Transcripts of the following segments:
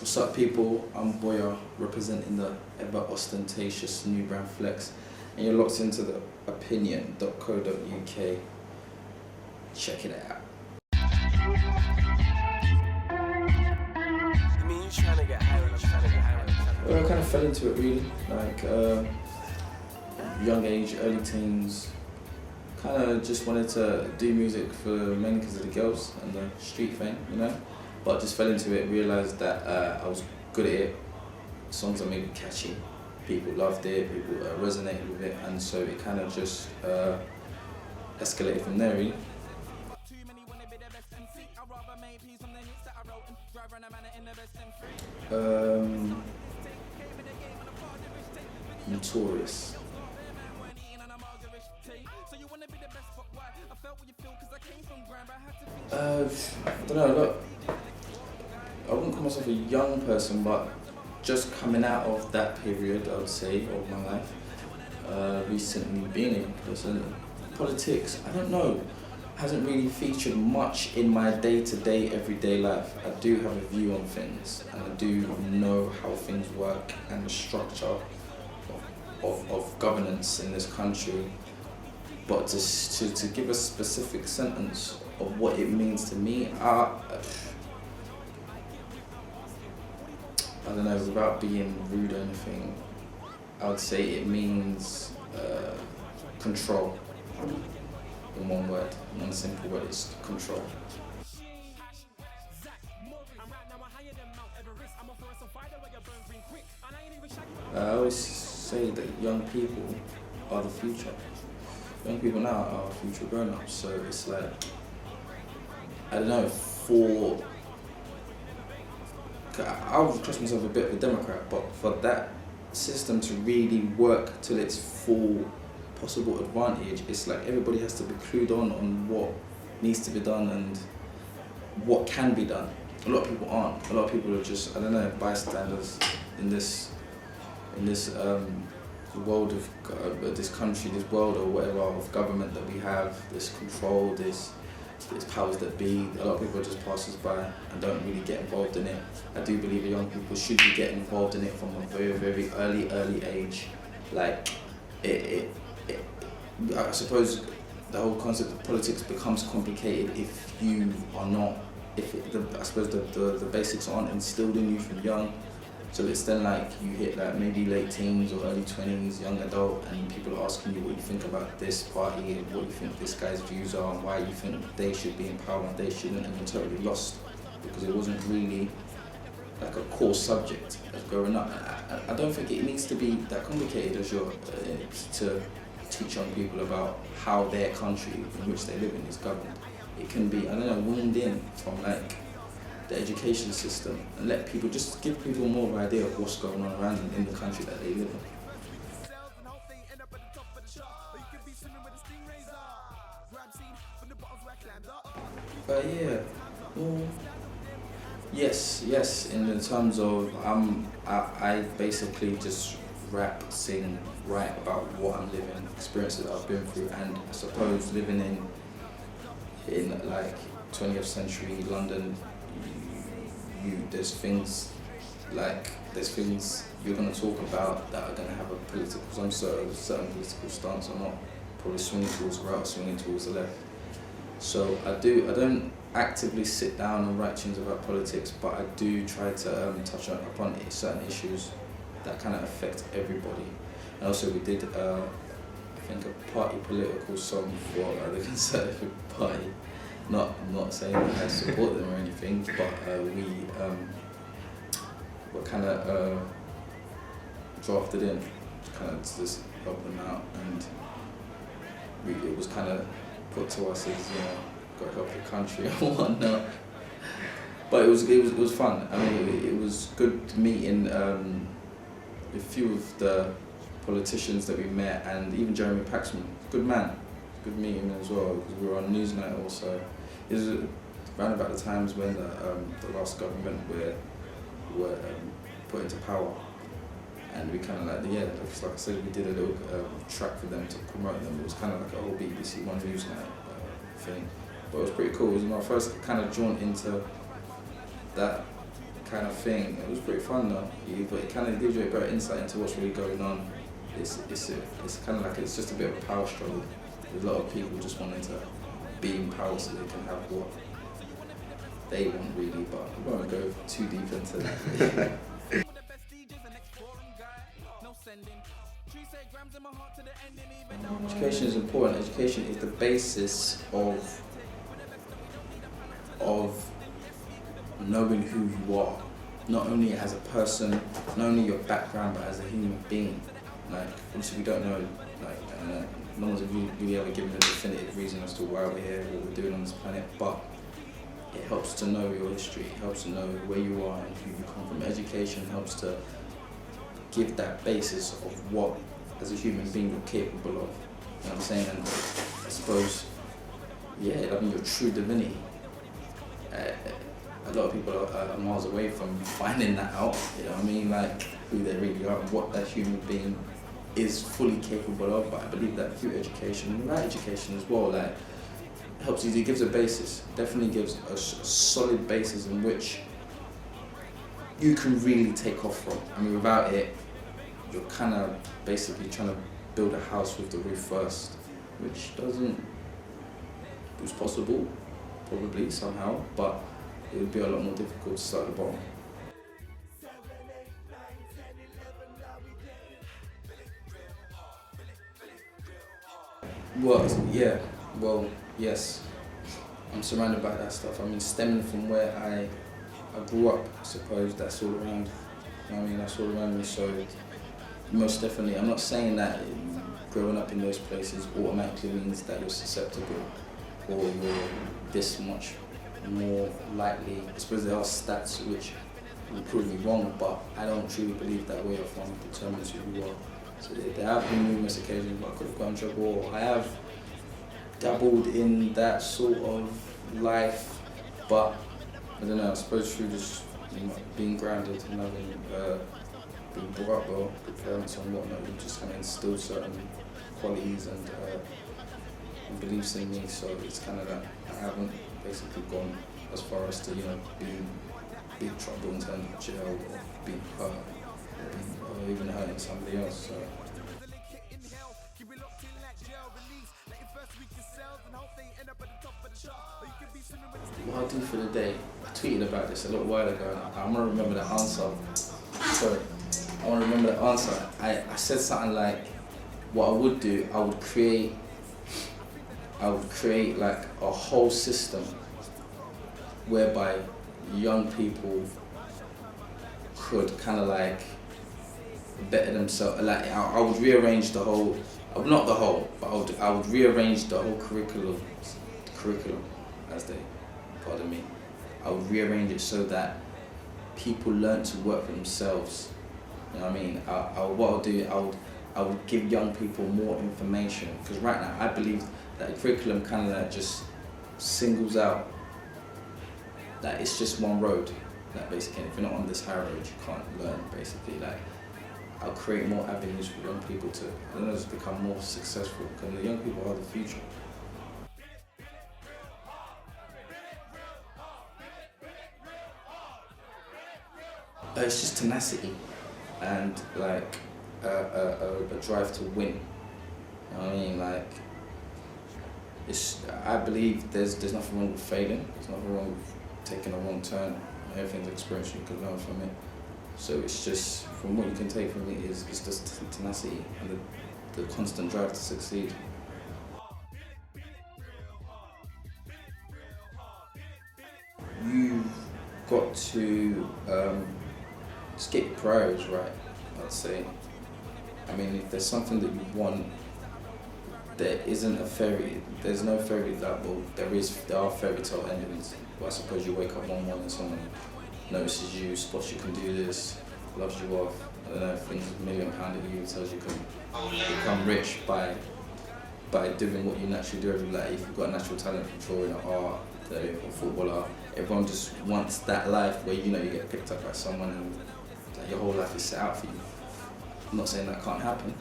What's up, people? I'm Boya, representing the ever ostentatious New Brand Flex, and you're locked into the opinion.co.uk. Check it out. You mean you're trying to get higher and I'm trying to get higher? Well, I kind of fell into it really, like young age, early teens. Kind of just wanted to do music for mainly because of the girls and the street fame, you know. But just fell into it, realised that I was good at it. Songs are maybe catchy, people loved it, people resonated with it, and so it kind of just escalated from there really. Notorious. I don't know, look, I wouldn't call myself a young person, but just coming out of that period, I would say, of my life, recently being a young person. Politics, I don't know, hasn't really featured much in my day-to-day, everyday life. I do have a view on things, and I do know how things work and the structure of governance in this country. But to give a specific sentence of what it means to me, I don't know, without being rude or anything, I would say it means control. In one word, one simple word, is control. I always say that young people are the future. Young people now are future grown-ups, so it's like, I don't know, I would class myself a bit of a Democrat, but for that system to really work till its full possible advantage, it's like everybody has to be clued on what needs to be done and what can be done. A lot of people aren't. A lot of people are just, I don't know, bystanders in this world of this country, this world or whatever of government that we have, this control, this powers that be. A lot of people are just passers by and don't really get involved in it. I do believe that young people should be getting involved in it from a very, very early age. Like, I suppose the whole concept of politics becomes complicated if you are not, I suppose the basics aren't instilled in you from young. So it's then like you hit like maybe late teens or early 20s, young adult, and people are asking you what you think about this party, and what you think this guy's views are, and why you think they should be in power and they shouldn't, and you're totally lost because it wasn't really like a core subject as growing up. I don't think it needs to be that complicated as to teach young people about how their country in which they live in is governed. It can be, I don't know, wound in from like the education system and let people, just give people more of an idea of what's going on around them in the country that they live in. Yeah, well, yes, in the terms of I basically just rap, sing, write about what I'm living, experiences that I've been through, and I suppose living in like 20th century London, there's things you're going to talk about that are going to have some certain political stance or not, probably swinging towards the right or swinging towards the left. So I don't actively sit down and write tunes about politics, but I do try to touch upon certain issues that kind of affect everybody. And also we did, I think, a party political song for the Conservative Party. Not saying that I support them or anything, but we were kind of drafted in, kind of to just help them out, and it was kind of put to us as, you know, got to help the country and whatnot. But it was fun. I mean, it was good meeting a few of the politicians that we met, and even Jeremy Paxman, good man. Good meeting him as well, because we were on Newsnight also. It was around about the times when the last government were put into power, and we kind of like I said, we did a little track for them to promote them. It was kind of like a whole BBC One Newsnight thing, but it was pretty cool. It was my first kind of jaunt into that kind of thing. It was pretty fun though, but it kind of gives you a better insight into what's really going on. It's kind of like it's just a bit of a power struggle. There's a lot of people just wanting to be in power so they can have what they want really, but we won't go too deep into that. Education is important. Education is the basis of knowing who you are, not only as a person, not only your background, but as a human being. Like, obviously we don't know, like, no one's really ever given a definitive reason as to why we're here, what we're doing on this planet, but it helps to know your history, it helps to know where you are and who you come from. Education helps to give that basis of what, as a human being, you're capable of. You know what I'm saying? And I suppose, yeah, I mean, your true divinity. A lot of people are miles away from finding that out, you know what I mean? Like, who they really are and what that human being is fully capable of. But I believe that through education, and without education as well, like, it helps you, it gives a basis, definitely gives a solid basis in which you can really take off from. I mean, without it, you're kind of basically trying to build a house with the roof first, which it's possible, probably, somehow, but it would be a lot more difficult to start at the bottom. Well, yes. I'm surrounded by that stuff. I mean, stemming from where I grew up, I suppose, that's all around. You know what I mean? That's all around me, so most definitely. I'm not saying that growing up in those places automatically means that you're susceptible or you're this much more likely. I suppose there are stats which will prove me wrong, but I don't truly believe that way of one determines who you are. So there have been numerous occasions where I could have gone in trouble, or I have dabbled in that sort of life, but I don't know, I suppose through just being grounded and having being brought up well, good parents and whatnot, you just kind of instill certain qualities and beliefs in me, so it's kind of that I haven't basically gone as far as to, being big trouble in terms of jail or being hurt or even hurting somebody else. So. What I do for the day, I tweeted about this a little while ago and I want to remember the answer. Sorry, I want to remember the answer. I said something like, what I would do, I would create like a whole system whereby young people could kind of like better themselves. Like I would rearrange the whole, not the whole, but I would rearrange the whole curriculum, as they, pardon me. I would rearrange it so that people learn to work for themselves. You know what I mean? What I'll do, I would give young people more information, because right now I believe that the curriculum kind of like just singles out that it's just one road. Like basically, if you're not on this high road, you can't learn. Basically, like I'll create more avenues for young people to, just become more successful, because the young people are the future. It's just tenacity and like a drive to win. You know what I mean? Like, I believe there's nothing wrong with failing. There's nothing wrong with taking a wrong turn. Everything's experience, you can learn from it. So it's just, from what you can take from it is just tenacity and the constant drive to succeed. You've got to just get your priorities right, I'd say. I mean, if there's something that you want, there's no fairy, well, there are fairy tale endings. But I suppose you wake up one morning and someone notices you, spots you can do this, loves you off, I don't know, flings £1 million at you, tells you can become rich by doing what you naturally do every day. If you've got a natural talent for drawing or art, or footballer, everyone just wants that life where you get picked up by someone and your whole life is set out for you. I'm not saying that can't happen,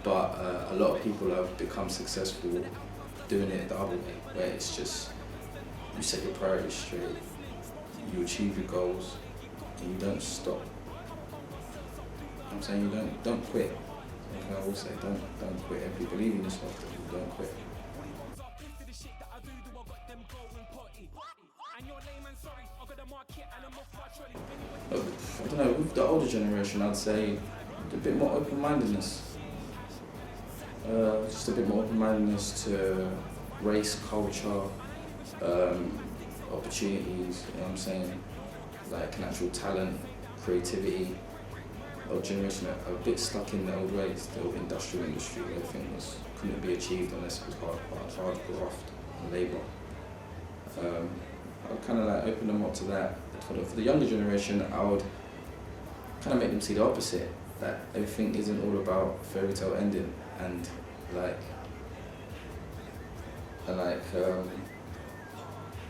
but a lot of people have become successful doing it the other way, where it's just you set your priorities straight, you achieve your goals, and you don't stop. You know what I'm saying? You don't quit. Like I always say, don't quit. If you believe in yourself, don't quit. I don't know, with the older generation, I'd say a bit more open-mindedness. Just a bit more open-mindedness to race, culture, opportunities, you know what I'm saying? Like natural talent, creativity. Old generation are a bit stuck in the old ways, the old industrial industry where everything couldn't be achieved unless it was hard graft and labour. I would kind of like open them up to that. For the younger generation, I would kind of make them see the opposite, that everything isn't all about fairy tale ending and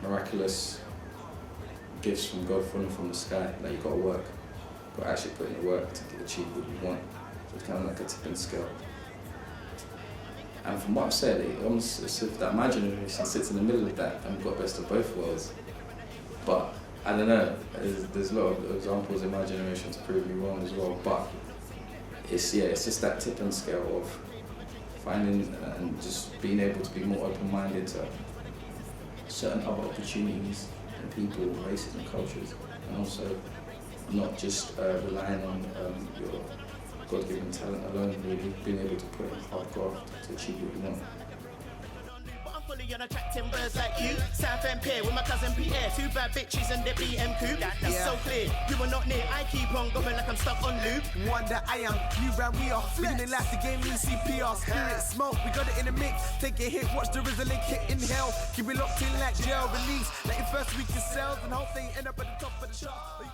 miraculous gifts from God falling from the sky. Like you gotta work, gotta actually put in the work to achieve what you want. So it's kind of like a tipping scale. And from what I've said, it almost as if that my generation sits in the middle of that and we've got best of both worlds. But I don't know, there's a lot of examples in my generation to prove me wrong as well. But it's just that tipping scale of finding and just being able to be more open-minded to certain other opportunities and people, races and cultures, and also not just relying on your God-given talent alone, really being able to put in hard graft to achieve what you want. Fully on attracting birds like you. South End Pier with my cousin Pierre. Two bad bitches and the BM coupe. That's so clear. You are not near. I keep on going like I'm stuck on loop. One that I am, you round we are. Living in life, the game you CPR. Spirit smoke, we got it in the mix. Take a hit, watch the Rizzling kick in hell. Keep it locked in like jail release. Like your first week of sales and hope they end up at the top of the chart.